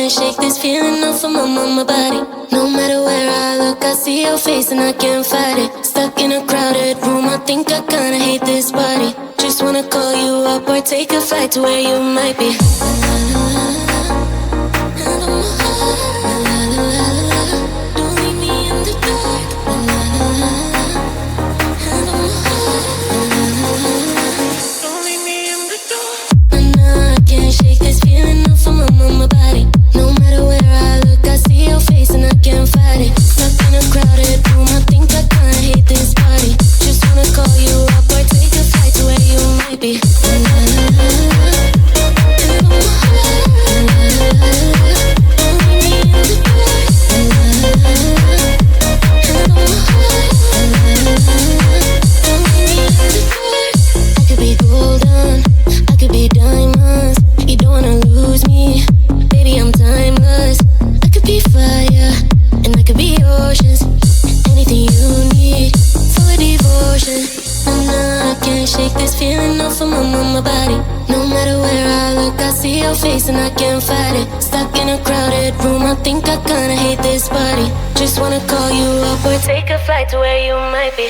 can't shake this feeling off of my body. No matter where I look, I see your face and I can't fight it. Stuck in a crowded room, I think I kinda hate this body. Just wanna call you up or take a flight to where you might be. Don't leave me in the dark. Don't leave me in the dark. I can't shake this feeling off of my body. No matter where I look, I see your face and I can't fight it. Stuck in a crowded room, I think I kinda hate this body. Just wanna call you up or take a flight to where you might be. I could be golden, I could be diamonds. You don't wanna lose me, baby, I'm timeless. I could be fire, and I could be oceans. Anything you need for devotion. I can't shake this feeling off of my body. No matter where I look, I see your face and I can't fight it. Stuck in a crowded room, I think I kinda hate this body. Just wanna call you up or take a flight to where you might be.